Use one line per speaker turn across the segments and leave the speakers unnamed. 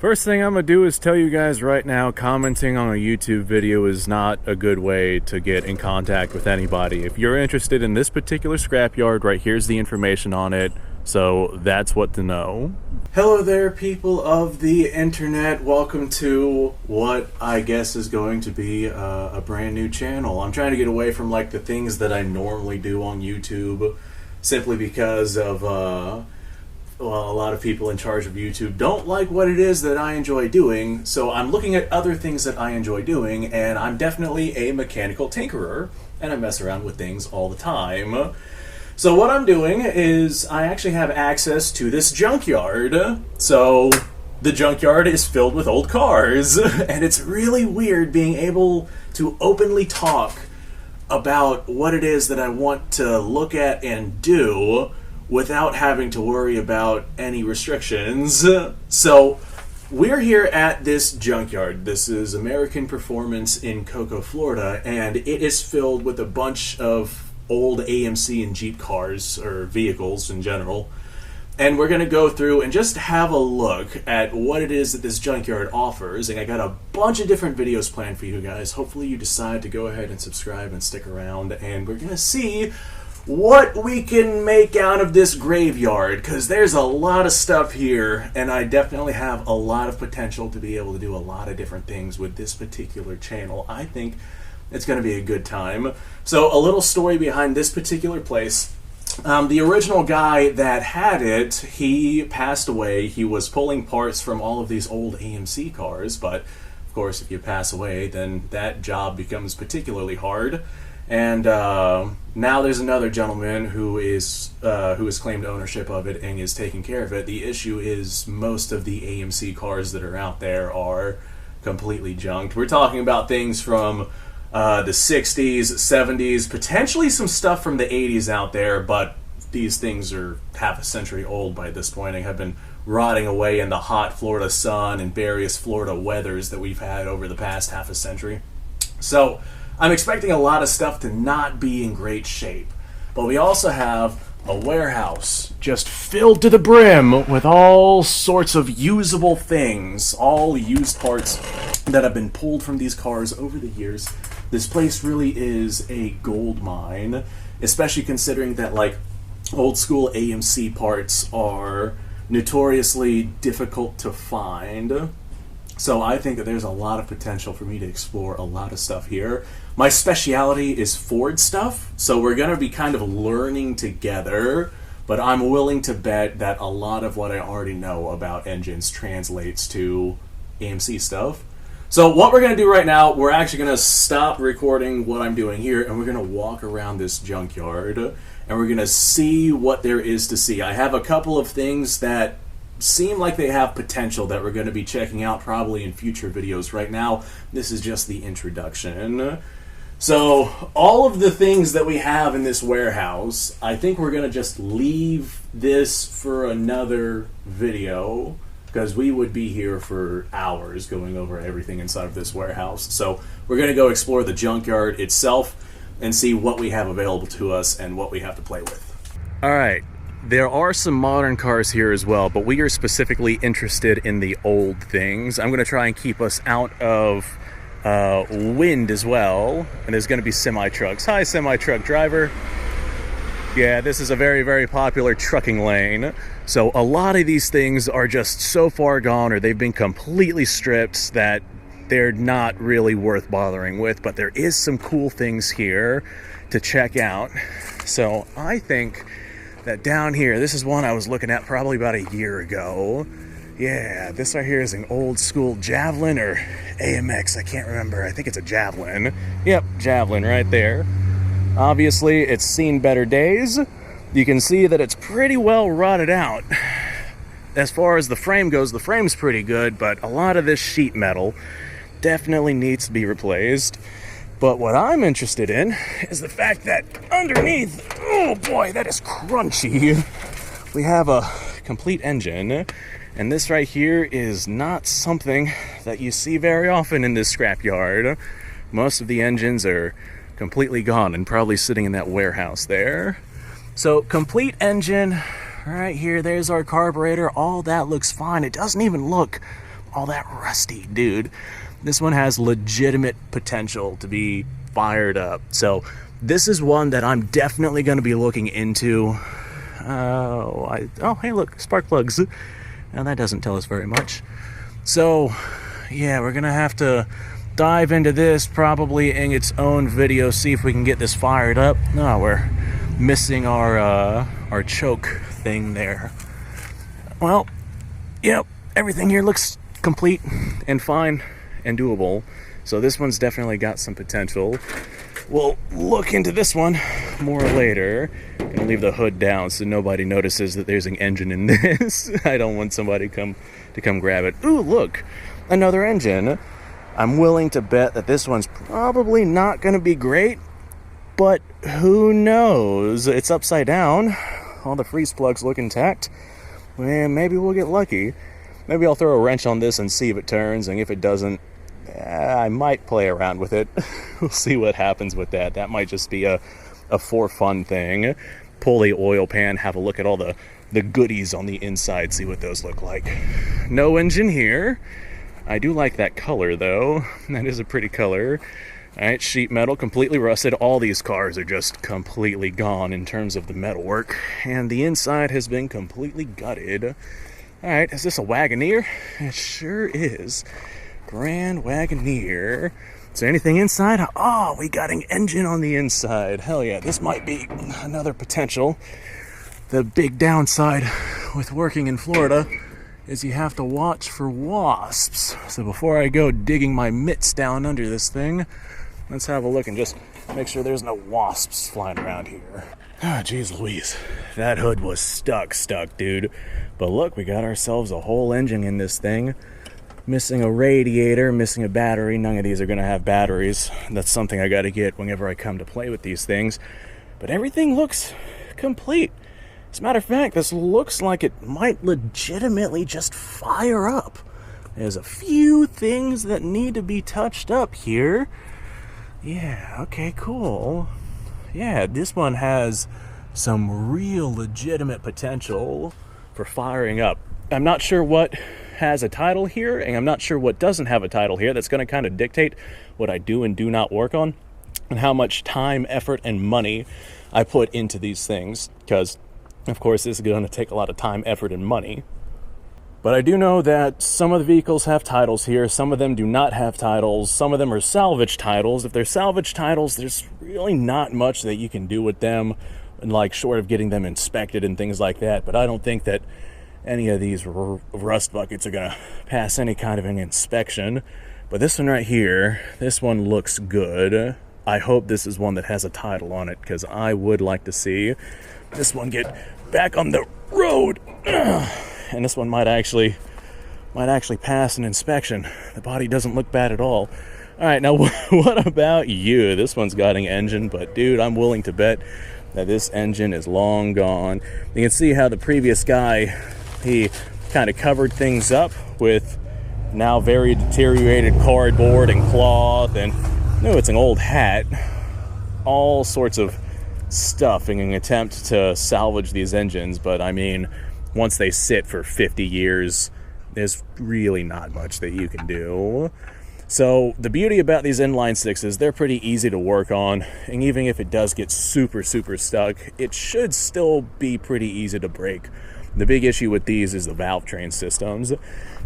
First thing I'm gonna do is tell you guys right now, commenting on a YouTube video is not a good way to get in contact with anybody. If you're interested in this particular scrapyard, right here's the information on it, so that's what to know. Hello there, people of the internet. Welcome to what I guess is going to be a brand new channel. I'm trying to get away from like the things that I normally do on YouTube, simply because of well, a lot of people in charge of YouTube don't like what it is that I enjoy doing, so I'm looking at other things that I enjoy doing, and I'm definitely a mechanical tinkerer, and I mess around with things all the time. So what I'm doing is I actually have access to this junkyard. So the junkyard is filled with old cars, and it's really weird being able to openly talk about what it is that I want to look at and do without having to worry about any restrictions. So we're here at this junkyard. This is American Performance in Cocoa, Florida, and it is filled with a bunch of old AMC and Jeep cars, or vehicles in general. And we're going to go through and just have a look at what it is that this junkyard offers. And I got a bunch of different videos planned for you guys. Hopefully you decide to go ahead and subscribe and stick around, and we're going to see what we can make out of this graveyard, because there's a lot of stuff here, and I definitely have a lot of potential to be able to do a lot of different things with this particular channel. I think it's going to be a good time. So a little story behind this particular place. The original guy that had it, he passed away. He was pulling parts from all of these old AMC cars, but of course if you pass away, then that job becomes particularly hard. And now there's another gentleman who has claimed ownership of it and is taking care of it. The issue is most of the AMC cars that are out there are completely junked. We're talking about things from the 60s, 70s, potentially some stuff from the 80s out there, but these things are half a century old by this point and have been rotting away in the hot Florida sun and various Florida weathers that we've had over the past half a century. So I'm expecting a lot of stuff to not be in great shape. But we also have a warehouse just filled to the brim with all sorts of usable things, all used parts that have been pulled from these cars over the years. This place really is a gold mine, especially considering that like old school AMC parts are notoriously difficult to find. So I think that there's a lot of potential for me to explore a lot of stuff here. My speciality is Ford stuff, so we're going to be kind of learning together, but I'm willing to bet that a lot of what I already know about engines translates to AMC stuff. So what we're going to do right now, we're actually going to stop recording what I'm doing here, and we're going to walk around this junkyard, and we're going to see what there is to see. I have a couple of things that seem like they have potential that we're going to be checking out probably in future videos. Right now, this is just the introduction. So all of the things that we have in this warehouse, I think we're going to just leave this for another video, because we would be here for hours going over everything inside of this warehouse. So we're going to go explore the junkyard itself and see what we have available to us and what we have to play with. All right. There are some modern cars here as well, but we are specifically interested in the old things. I'm going to try and keep us out of wind as well. And there's going to be semi-trucks. Hi, semi-truck driver. Yeah, this is a very, very popular trucking lane. So a lot of these things are just so far gone, or they've been completely stripped, that they're not really worth bothering with. But there is some cool things here to check out. So I think that down here, this is one I was looking at probably about a year ago. Yeah, this right here is an old school Javelin or AMX, I can't remember. I think it's a Javelin. Yep, Javelin right there. Obviously, it's seen better days. You can see that it's pretty well rotted out. As far as the frame goes, the frame's pretty good, but a lot of this sheet metal definitely needs to be replaced. But what I'm interested in is the fact that underneath, oh boy, that is crunchy. We have a complete engine, and this right here is not something that you see very often in this scrapyard. Most of the engines are completely gone and probably sitting in that warehouse there. So complete engine right here. There's our carburetor. All that looks fine. It doesn't even look all that rusty, dude. This one has legitimate potential to be fired up. So this is one that I'm definitely going to be looking into. Oh, hey, look, spark plugs. Now that doesn't tell us very much. So, yeah, we're going to have to dive into this probably in its own video, see if we can get this fired up. No, we're missing our choke thing there. Well, yep, everything here looks complete and fine and doable. So this one's definitely got some potential. We'll look into this one more later. Gonna leave the hood down so nobody notices that there's an engine in this. I don't want somebody to come grab it. Ooh, look, another engine. I'm willing to bet that this one's probably not gonna be great, but who knows? It's upside down. All the freeze plugs look intact. And maybe we'll get lucky. Maybe I'll throw a wrench on this and see if it turns, and if it doesn't, I might play around with it. We'll see what happens with that. That might just be a for fun thing. Pull the oil pan, have a look at all the goodies on the inside, see what those look like. No engine here. I do like that color, though. That is a pretty color. All right, sheet metal, completely rusted. All these cars are just completely gone in terms of the metalwork, and the inside has been completely gutted. All right, is this a Wagoneer? It sure is. Grand Wagoneer. Is there anything inside? Oh, we got an engine on the inside. Hell yeah, this might be another potential. The big downside with working in Florida is you have to watch for wasps. So before I go digging my mitts down under this thing, let's have a look and just make sure there's no wasps flying around here. Ah, geez Louise. That hood was stuck, dude. But look, we got ourselves a whole engine in this thing. Missing a radiator, missing a battery. None of these are going to have batteries. That's something I got to get whenever I come to play with these things. But everything looks complete. As a matter of fact, this looks like it might legitimately just fire up. There's a few things that need to be touched up here. Yeah, okay, cool. Yeah, this one has some real legitimate potential for firing up. I'm not sure what has a title here, and I'm not sure what doesn't have a title here. That's going to kind of dictate what I do and do not work on, and how much time, effort, and money I put into these things, because, of course, this is going to take a lot of time, effort, and money. But I do know that some of the vehicles have titles here, some of them do not have titles, some of them are salvage titles. If they're salvage titles, there's really not much that you can do with them, like short of getting them inspected and things like that. But I don't think that any of these rust buckets are gonna pass any kind of an inspection. But this one right here, this one looks good. I hope this is one that has a title on it, because I would like to see this one get back on the road. And this one might actually pass an inspection. The body doesn't look bad at all. All right, now what about you? This one's got an engine, but dude, I'm willing to bet that this engine is long gone. You can see how the previous guy, he kind of covered things up with now very deteriorated cardboard and cloth, and it's an old hat. All sorts of stuff in an attempt to salvage these engines, but I mean, once they sit for 50 years, there's really not much that you can do. So the beauty about these inline sixes, they're pretty easy to work on, and even if it does get super stuck, it should still be pretty easy to break. The big issue with these is the valve train systems.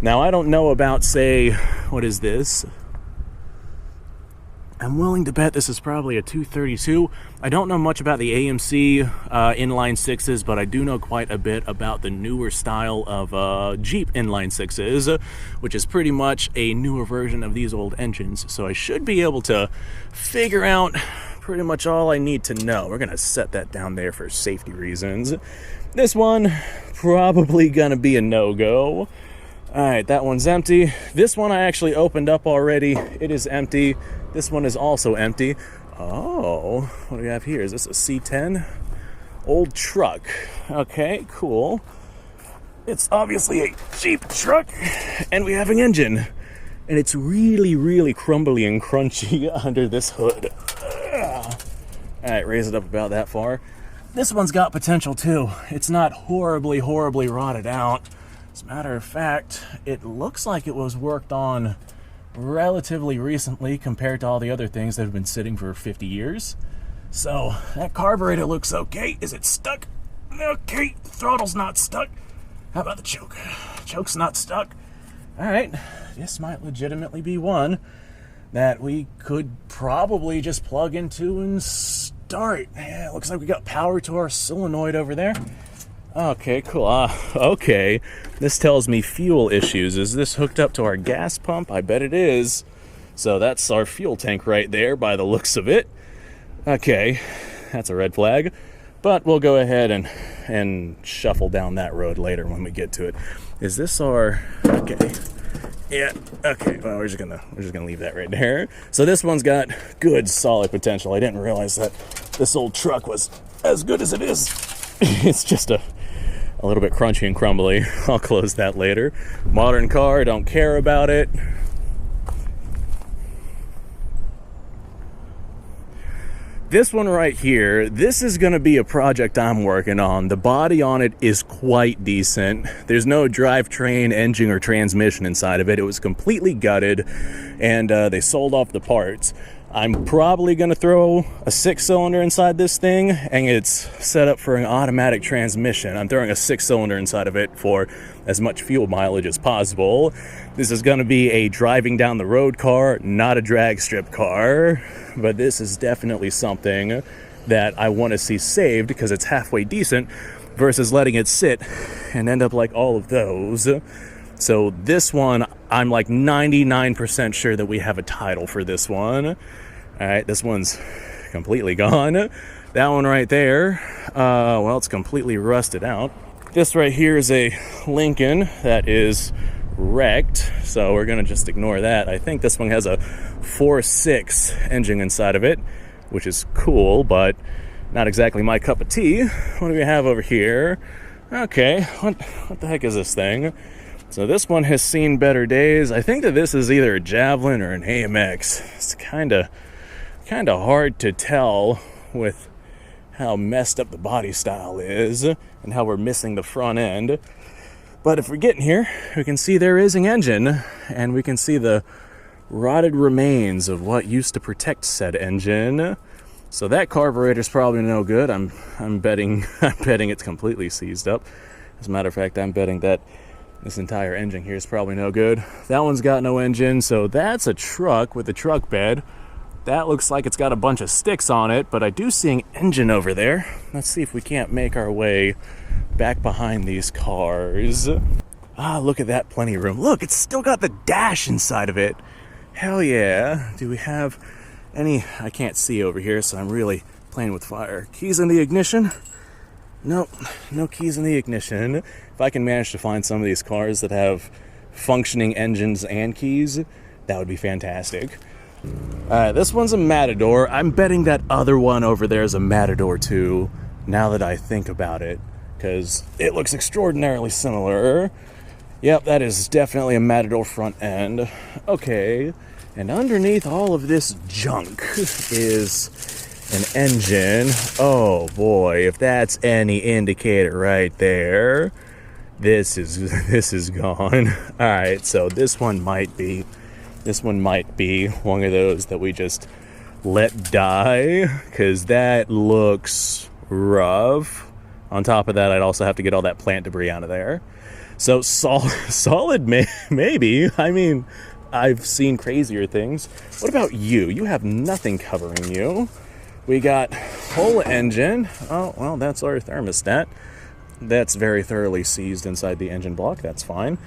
Now, I don't know about, say, what is this? I'm willing to bet this is probably a 232. I don't know much about the AMC inline sixes, but I do know quite a bit about the newer style of Jeep inline sixes, which is pretty much a newer version of these old engines. So I should be able to figure out pretty much all I need to know. We're gonna set that down there for safety reasons. This one, probably gonna be a no-go. All right, that one's empty. This one I actually opened up already. It is empty. This one is also empty. Oh, what do we have here? Is this a C10? Old truck. Okay, cool. It's obviously a Jeep truck, and we have an engine. And it's really crumbly and crunchy under this hood. All right, raise it up about that far. This one's got potential too. It's not horribly rotted out. As a matter of fact, it looks like it was worked on relatively recently compared to all the other things that have been sitting for 50 years. So that carburetor looks okay. Is it stuck? Okay, throttle's not stuck. How about the choke? Choke's not stuck. All right, this might legitimately be one that we could probably just plug into and start. Yeah, it looks like we got power to our solenoid over there. Okay, cool. Okay, this tells me fuel issues. Is this hooked up to our gas pump? I bet it is. So that's our fuel tank right there by the looks of it. Okay, that's a red flag. But we'll go ahead and shuffle down that road later when we get to it. Is this our... Okay. Yeah, okay, well, we're just gonna leave that right there. So this one's got good, solid potential. I didn't realize that this old truck was as good as it is. It's just a little bit crunchy and crumbly. I'll close that later. Modern car, don't care about it. This one right here, this is going to be a project I'm working on. The body on it is quite decent. There's no drivetrain, engine, or transmission inside of it. It was completely gutted, and they sold off the parts. I'm probably going to throw a 6-cylinder inside this thing, and it's set up for an automatic transmission. I'm throwing a 6-cylinder inside of it for as much fuel mileage as possible. This is going to be a driving down the road car, not a drag strip car, but this is definitely something that I want to see saved because it's halfway decent versus letting it sit and end up like all of those. So this one, I'm like 99% sure that we have a title for this one. All right, this one's completely gone. That one right there, well, it's completely rusted out. This right here is a Lincoln that is wrecked, so we're gonna just ignore that. I think this one has a 4.6 engine inside of it, which is cool, but not exactly my cup of tea. What do we have over here? Okay, what the heck is this thing? So this one has seen better days. I think that this is either a Javelin or an AMX. It's kind of hard to tell with how messed up the body style is and how we're missing the front end. But if we get in here, we can see there is an engine, and we can see the rotted remains of what used to protect said engine. So that carburetor's probably no good. I'm betting it's completely seized up. As a matter of fact, I'm betting that this entire engine here is probably no good. That one's got no engine, so that's a truck with a truck bed. That looks like it's got a bunch of sticks on it, but I do see an engine over there. Let's see if we can't make our way back behind these cars. Ah, look at that, plenty of room. Look, it's still got the dash inside of it. Hell yeah. Do we have any... I can't see over here, so I'm really playing with fire. Keys in the ignition? Nope, no keys in the ignition. If I can manage to find some of these cars that have functioning engines and keys, that would be fantastic. Alright, this one's a Matador. I'm betting that other one over there is a Matador too, now that I think about it, because it looks extraordinarily similar. Yep, that is definitely a Matador front end. Okay, and underneath all of this junk is an engine. Oh boy, if that's any indicator right there, this is gone. All right, so this one might be one of those that we just let die, because that looks rough. On top of that, I'd also have to get all that plant debris out of there. So solid maybe. I mean, I've seen crazier things. What about you? You have nothing covering you. We got whole engine. Oh, well, that's our thermostat. That's very thoroughly seized inside the engine block. That's fine.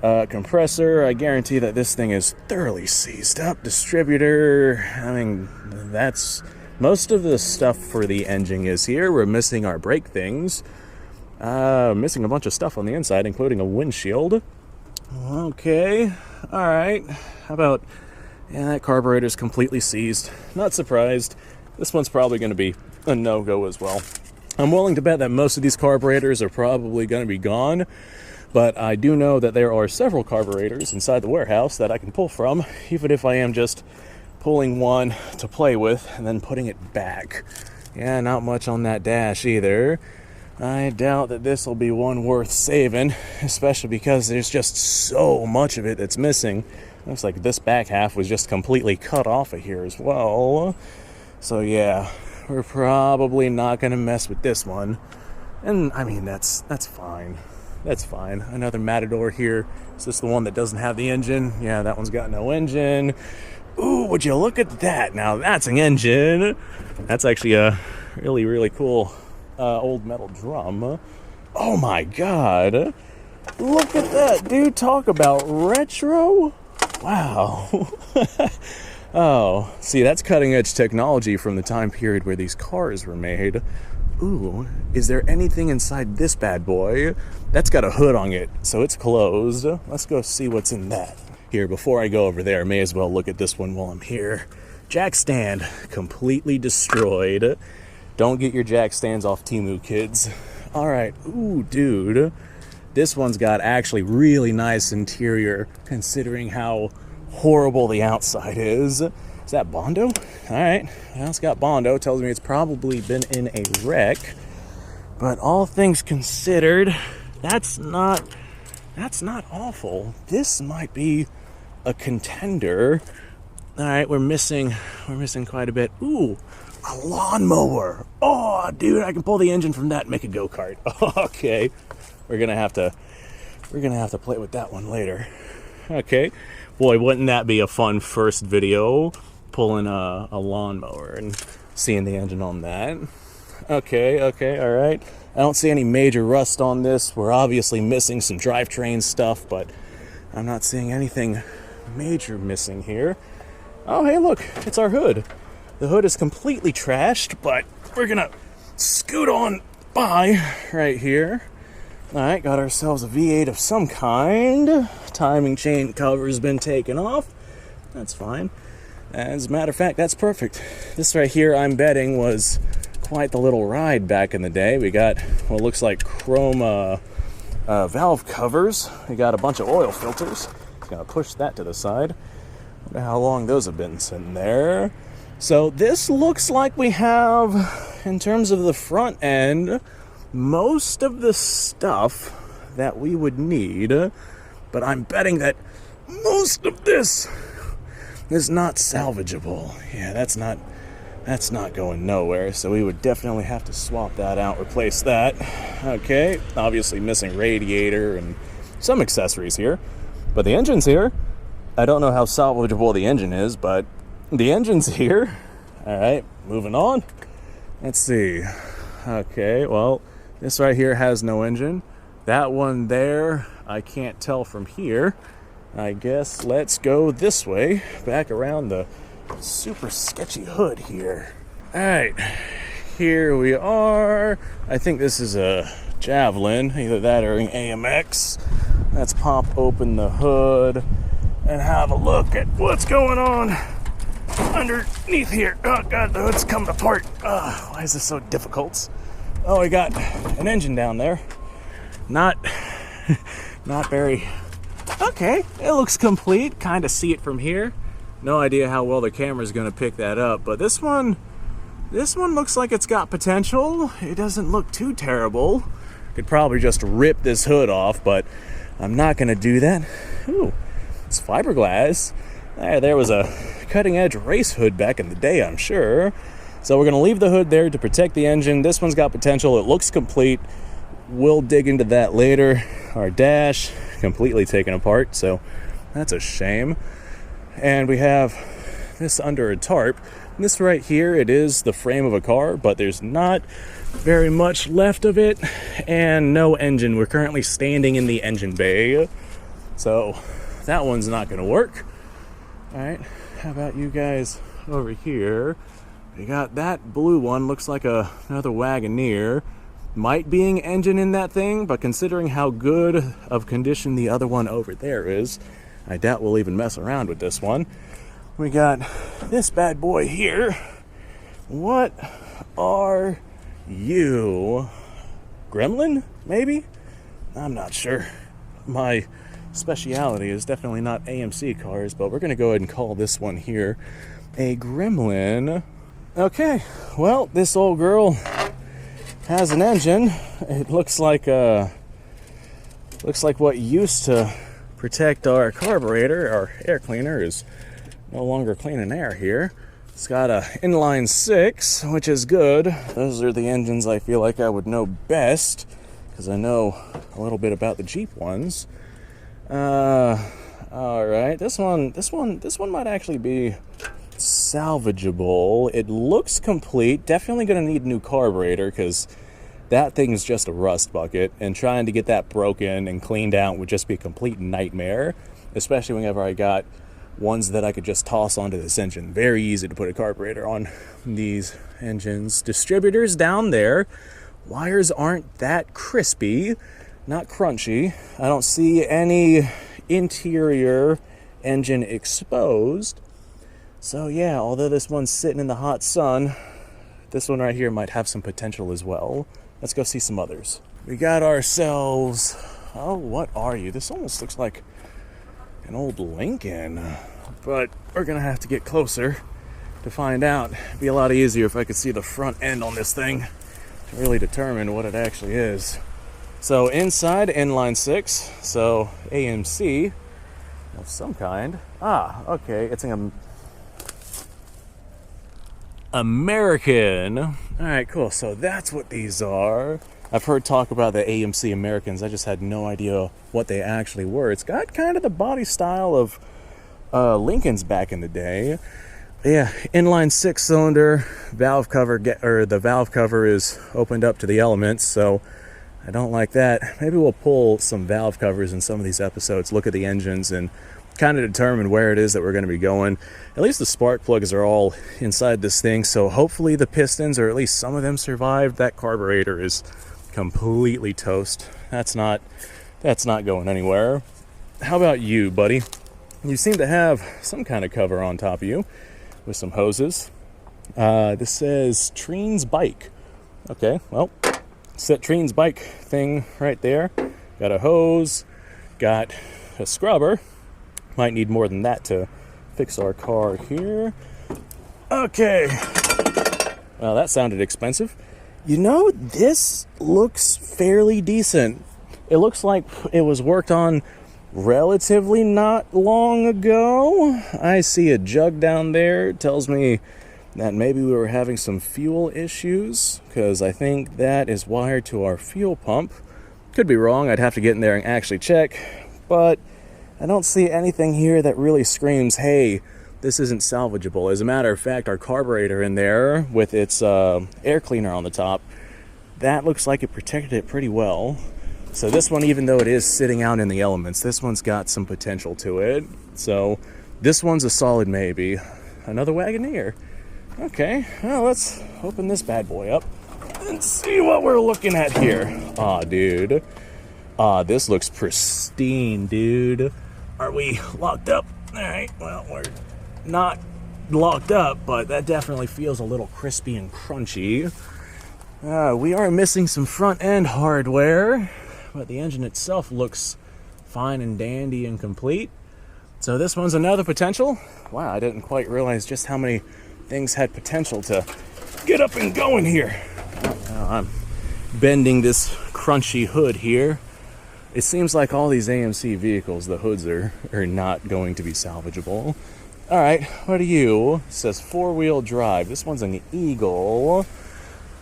Compressor, I guarantee that this thing is thoroughly seized up. Distributor, I mean, that's... most of the stuff for the engine is here. We're missing our brake things. Missing a bunch of stuff on the inside, including a windshield. Okay, alright. How about... yeah, that carburetor's completely seized. Not surprised. This one's probably going to be a no-go as well. I'm willing to bet that most of these carburetors are probably going to be gone, but I do know that there are several carburetors inside the warehouse that I can pull from, even if I am just pulling one to play with and then putting it back. Yeah, not much on that dash either. I doubt that this will be one worth saving, especially because there's just so much of it that's missing. Looks like this back half was just completely cut off of here as well. So yeah, we're probably not going to mess with this one. And I mean, that's fine. That's fine. Another Matador here. Is this the one that doesn't have the engine? Yeah, that one's got no engine. Ooh, would you look at that? Now that's an engine. That's actually a really, really cool old metal drum. Oh my god. Look at that, dude. Talk about retro. Wow. Oh, see, that's cutting edge technology from the time period where these cars were made. Ooh, is there anything inside this bad boy? That's got a hood on it, so it's closed. Let's go see what's in that. Here, before I go over there, may as well look at this one while I'm here. Jack stand, completely destroyed. Don't get your jack stands off Temu, kids. All right, ooh, dude. This one's got actually really nice interior, considering how horrible the outside is. Is that Bondo? All right, well, it's got Bondo. Tells me it's probably been in a wreck. But all things considered, that's not awful. This might be a contender. All right, we're missing quite a bit. Ooh, a lawnmower. Oh, dude, I can pull the engine from that and make a go-kart. Okay, we're gonna have to play with that one later. Okay, boy, wouldn't that be a fun first video, pulling a lawnmower and seeing the engine on that. Okay, all right. I don't see any major rust on this. We're obviously missing some drivetrain stuff, but I'm not seeing anything major missing here. Oh, hey, look, it's our hood. The hood is completely trashed, but we're gonna scoot on by right here. All right, got ourselves a V8 of some kind. Timing chain cover's been taken off. That's fine. As a matter of fact, that's perfect. This right here, I'm betting, was quite the little ride back in the day. We got what looks like chrome valve covers. We got a bunch of oil filters. Gonna push that to the side. Wonder how long those have been sitting there. So this looks like we have, in terms of the front end, most of the stuff that we would need, but I'm betting that most of this is not salvageable. Yeah, that's not going nowhere, so we would definitely have to swap that out, replace that. Okay, obviously missing radiator and some accessories here, but the engine's here. I don't know how salvageable the engine is, but the engine's here. All right, moving on. Let's see. Okay, well, this right here has no engine. That one there, I can't tell from here. I guess let's go this way, back around the super sketchy hood here. All right, here we are. I think this is a Javelin, either that or an AMX. Let's pop open the hood and have a look at what's going on underneath here. Oh god, the hood's coming apart. Why is this so difficult? Oh, we got an engine down there. Not very. Okay, it looks complete. Kind of see it from here. No idea how well the camera's gonna pick that up, but this one looks like it's got potential. It doesn't look too terrible. Could probably just rip this hood off, but I'm not gonna do that. Ooh, it's fiberglass. There was a cutting-edge race hood back in the day, I'm sure. So we're gonna leave the hood there to protect the engine. This one's got potential. It looks complete. We'll dig into that later. Our dash completely taken apart, so that's a shame. And we have this under a tarp. This right here, it is the frame of a car, but there's not very much left of it, and no engine. We're currently standing in the engine bay, so that one's not gonna work. All right, how about you guys over here? We got that blue one, looks like another Wagoneer. Might be an engine in that thing, but considering how good of condition the other one over there is, I doubt we'll even mess around with this one. We got this bad boy here. What are you? Gremlin, maybe? I'm not sure. My speciality is definitely not AMC cars, but we're gonna go ahead and call this one here a Gremlin. Okay, well, this old girl has an engine. It looks like what used to protect our carburetor, our air cleaner, is no longer cleaning air here. It's got a inline 6, which is good. Those are the engines I feel like I would know best, because I know a little bit about the Jeep ones. All right, this one might actually be salvageable. It looks complete. Definitely gonna need a new carburetor, because that thing's just a rust bucket, and trying to get that broken and cleaned out would just be a complete nightmare, especially whenever I got ones that I could just toss onto this engine. Very easy to put a carburetor on these engines. Distributors down there. Wires aren't that crispy, not crunchy. I don't see any interior engine exposed. So yeah, although this one's sitting in the hot sun, this one right here might have some potential as well. Let's go see some others. We got ourselves, oh, what are you? This almost looks like an old Lincoln, but we're gonna have to get closer to find out. It'd be a lot easier if I could see the front end on this thing to really determine what it actually is. So inside, inline 6, so AMC of some kind. Ah, okay, it's an American. All right, cool. So that's what these are. I've heard talk about the AMC Americans. I just had no idea what they actually were. It's got kind of the body style of Lincolns back in the day. Yeah, inline 6-cylinder valve cover. The valve cover is opened up to the elements, so I don't like that. Maybe we'll pull some valve covers in some of these episodes, look at the engines, and kind of determine where it is that we're going to be going. At least the spark plugs are all inside this thing, so hopefully the pistons, or at least some of them, survived. That carburetor is completely toast. That's not going anywhere. How about you, buddy? You seem to have some kind of cover on top of you with some hoses. This says Treen's Bike. Okay, well, it's that Treen's Bike thing right there. Got a hose, got a scrubber. Might need more than that to fix our car here. Okay. Well, that sounded expensive. You know, this looks fairly decent. It looks like it was worked on relatively not long ago. I see a jug down there. It tells me that maybe we were having some fuel issues, because I think that is wired to our fuel pump. Could be wrong. I'd have to get in there and actually check, but I don't see anything here that really screams, hey, this isn't salvageable. As a matter of fact, our carburetor in there with its air cleaner on the top, that looks like it protected it pretty well. So this one, even though it is sitting out in the elements, this one's got some potential to it. So this one's a solid maybe. Another Wagoneer. Okay, well, let's open this bad boy up and see what we're looking at here. Aw, dude. This looks pristine, dude. Are we locked up? All right, well, we're not locked up, but that definitely feels a little crispy and crunchy. We are missing some front end hardware, but the engine itself looks fine and dandy and complete. So this one's another potential. Wow, I didn't quite realize just how many things had potential to get up and going here. I'm bending this crunchy hood here. It seems like all these AMC vehicles, the hoods are not going to be salvageable. All right, what are you? It says 4-wheel drive. This one's an Eagle.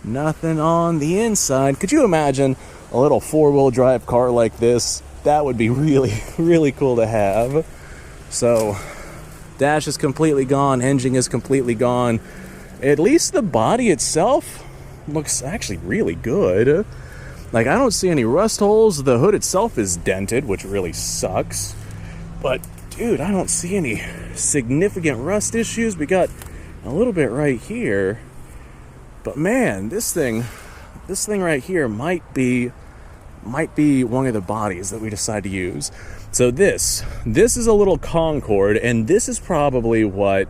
Nothing on the inside. Could you imagine a little 4-wheel drive car like this? That would be really, really cool to have. So, dash is completely gone. Engine is completely gone. At least the body itself looks actually really good. Like, I don't see any rust holes. The hood itself is dented, which really sucks. But, dude, I don't see any significant rust issues. We got a little bit right here. But, man, this thing right here might be one of the bodies that we decide to use. So this is a little Concorde, and this is probably what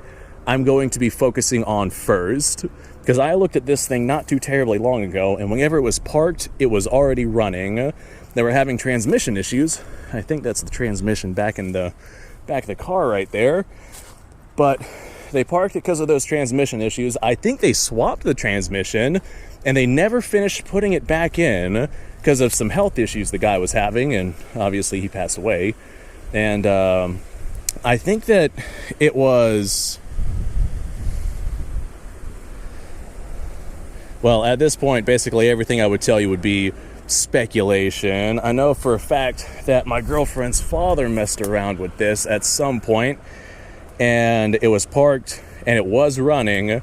I'm going to be focusing on first. Because I looked at this thing not too terribly long ago, and whenever it was parked, it was already running. They were having transmission issues. I think that's the transmission back of the car right there. But They parked it because of those transmission issues. I think they swapped the transmission and they never finished putting it back in because of some health issues the guy was having, and obviously he passed away. And I think that it was, well, at this point, basically everything I would tell you would be speculation. I know for a fact that my girlfriend's father messed around with this at some point, and it was parked and it was running,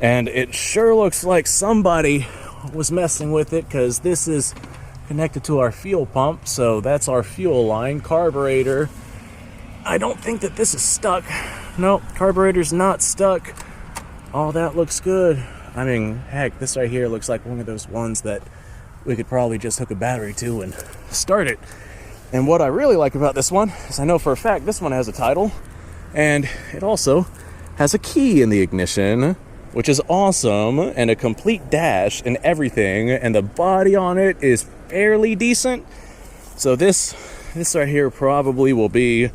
and it sure looks like somebody was messing with it, because this is connected to our fuel pump, so that's our fuel line. Carburetor, I don't think that this is stuck. No, carburetor's not stuck. All that looks good. I mean, heck, this right here looks like one of those ones that we could probably just hook a battery to and start it. And what I really like about this one is I know for a fact this one has a title, and it also has a key in the ignition, which is awesome, and a complete dash and everything, and the body on it is fairly decent. So this right here probably will be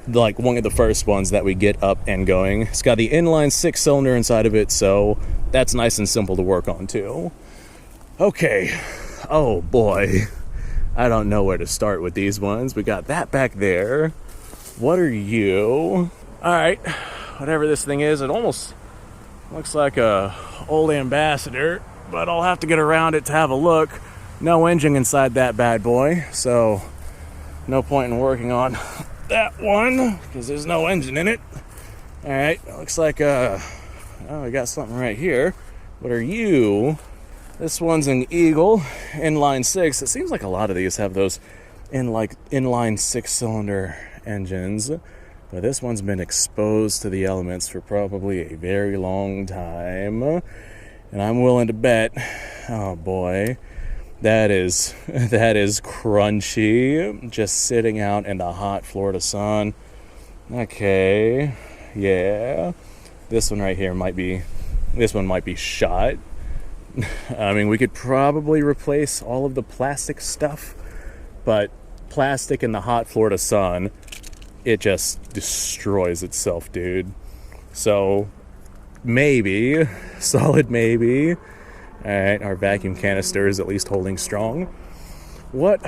like one of the first ones that we get up and going. It's got the inline 6-cylinder inside of it, so that's nice and simple to work on too. Okay, oh boy, I don't know where to start with these ones. We got that back there. What are you? All right, whatever this thing is, it almost looks like a old Ambassador, but I'll have to get around it to have a look. No engine inside that bad boy, so no point in working on that one because there's no engine in it. All right, looks like oh, we got something right here. What are you? This one's an Eagle inline 6. It seems like a lot of these have those inline 6-cylinder engines, but this one's been exposed to the elements for probably a very long time, and I'm willing to bet, oh boy, that is crunchy, just sitting out in the hot Florida sun. Okay, yeah, this one right here might be shot. I mean, we could probably replace all of the plastic stuff, but plastic in the hot Florida sun, it just destroys itself, dude. So maybe, solid maybe. All right, our vacuum canister is at least holding strong. What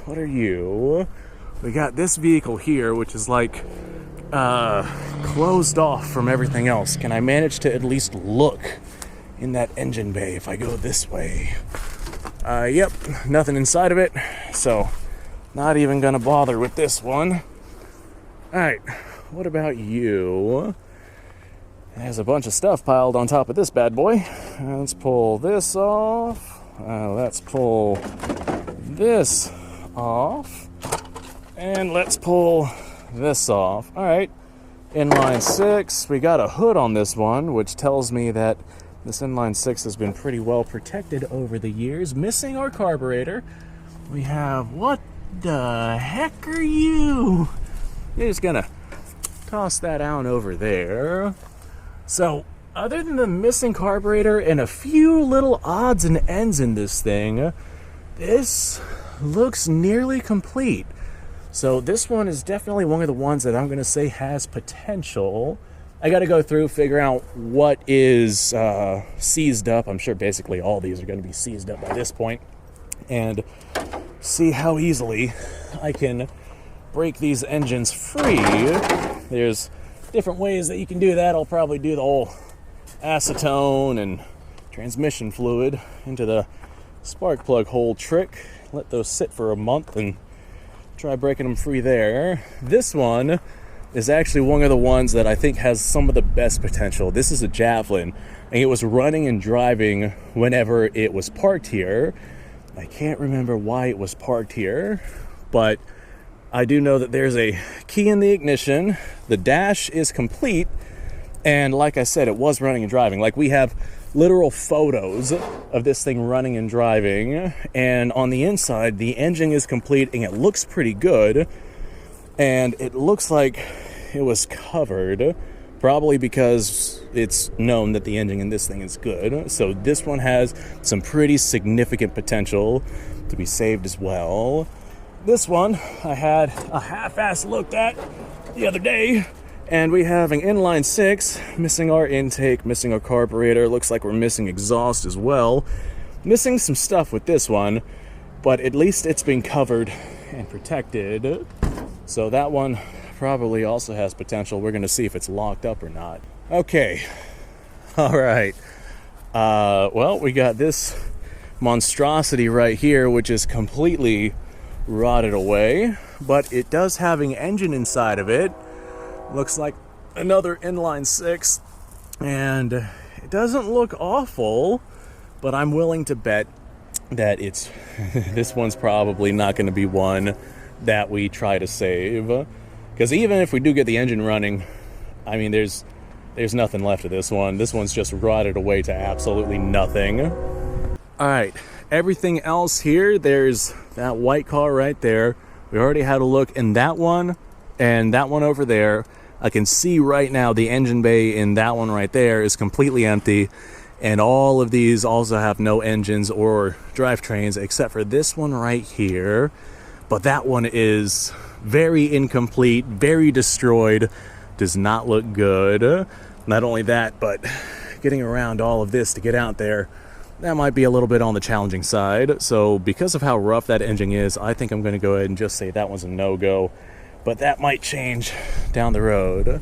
are you? We got this vehicle here, which is like closed off from everything else. Can I manage to at least look in that engine bay if I go this way? Yep, nothing inside of it, so not even gonna bother with this one. Alright, what about you? There's a bunch of stuff piled on top of this bad boy. Let's pull this off. Let's pull this off. And let's pull this off. Alright, inline 6. We got a hood on this one, which tells me that this inline 6 has been pretty well protected over the years. Missing our carburetor. We have, what the heck are you? You're just gonna toss that out over there. So, other than the missing carburetor and a few little odds and ends in this thing, this looks nearly complete. So this one is definitely one of the ones that I'm gonna say has potential. I got to go through, figure out what is seized up. I'm sure basically all these are going to be seized up by this point, and see how easily I can break these engines free. There's different ways that you can do that. I'll probably do the whole acetone and transmission fluid into the spark plug hole trick. Let those sit for a month and try breaking them free there. This one is actually one of the ones that I think has some of the best potential. This is a Javelin, and it was running and driving whenever it was parked here. I can't remember why it was parked here, but I do know that there's a key in the ignition. The dash is complete, and like I said, it was running and driving. Like, we have literal photos of this thing running and driving, and on the inside, the engine is complete, and it looks pretty good. And it looks like it was covered, probably because it's known that the engine in this thing is good. So this one has some pretty significant potential to be saved as well. This one I had a half-ass looked at the other day, And we have an inline 6, missing our intake, missing our carburetor, looks like we're missing exhaust as well. Missing some stuff with this one, but at least it's been covered and protected. So that one probably also has potential. We're gonna see if it's locked up or not. Okay, all right. Well, we got this monstrosity right here, which is completely rotted away, but it does have an engine inside of it. Looks like another inline 6, and it doesn't look awful, but I'm willing to bet that it's this one's probably not going to be one that we try to save, because even if we do get the engine running, I mean, there's nothing left of this one. This one's just rotted away to absolutely nothing. All right, everything else here, there's that white car right there. We already had a look in that one and that one over there. I can see right now the engine bay in that one right there is completely empty, and all of these also have no engines or drivetrains except for this one right here. But that one is very incomplete, very destroyed, does not look good. Not only that, but getting around all of this to get out there, that might be a little bit on the challenging side. So because of how rough that engine is, I think I'm going to go ahead and just say that one's a no-go. But that might change down the road.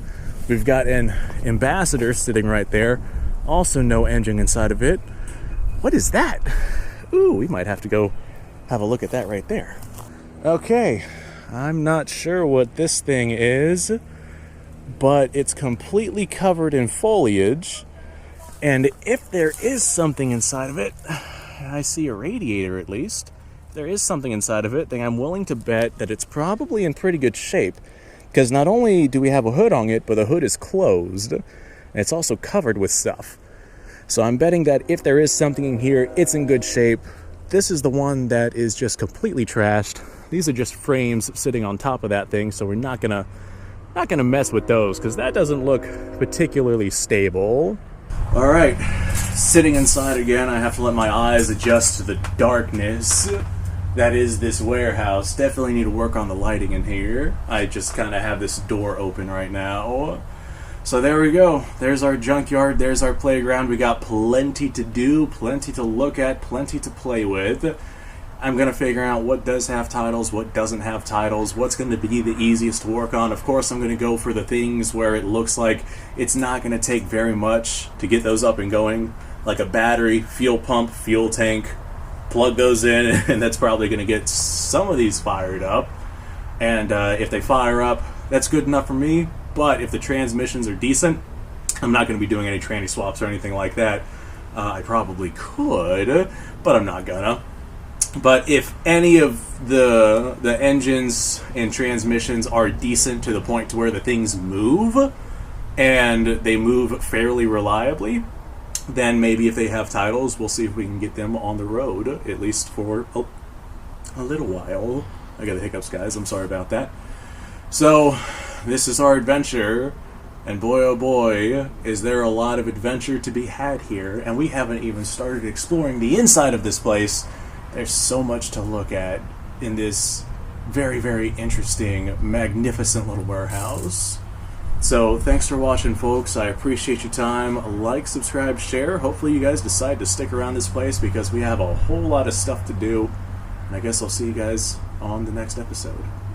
We've got an Ambassador sitting right there. Also no engine inside of it. What is that? Ooh, we might have to go have a look at that right there. Okay, I'm not sure what this thing is, but it's completely covered in foliage. And if there is something inside of it, I see a radiator at least. If there is something inside of it, then I'm willing to bet that it's probably in pretty good shape. Because not only do we have a hood on it, but the hood is closed. And it's also covered with stuff. So I'm betting that if there is something in here, it's in good shape. This is the one that is just completely trashed. These are just frames sitting on top of that thing, so we're not gonna mess with those, because that doesn't look particularly stable. All right, sitting inside again, I have to let my eyes adjust to the darkness that is this warehouse. Definitely need to work on the lighting in here. I just kind of have this door open right now. So there we go. There's our junkyard. There's our playground. We got plenty to do, plenty to look at, plenty to play with. I'm going to figure out what does have titles, what doesn't have titles, what's going to be the easiest to work on. Of course, I'm going to go for the things where it looks like it's not going to take very much to get those up and going, like a battery, fuel pump, fuel tank. Plug those in, and that's probably going to get some of these fired up. And if they fire up, that's good enough for me. But if the transmissions are decent, I'm not going to be doing any tranny swaps or anything like that. I probably could, but I'm not gonna. But if any of the engines and transmissions are decent to the point to where the things move, and they move fairly reliably, then maybe if they have titles, we'll see if we can get them on the road, at least for a little while. I got the hiccups, guys. I'm sorry about that. So, this is our adventure, and boy oh boy, is there a lot of adventure to be had here, and we haven't even started exploring the inside of this place. There's so much to look at in this very, very interesting, magnificent little warehouse. So, thanks for watching, folks. I appreciate your time. Like, subscribe, share. Hopefully you guys decide to stick around this place because we have a whole lot of stuff to do. And I guess I'll see you guys on the next episode.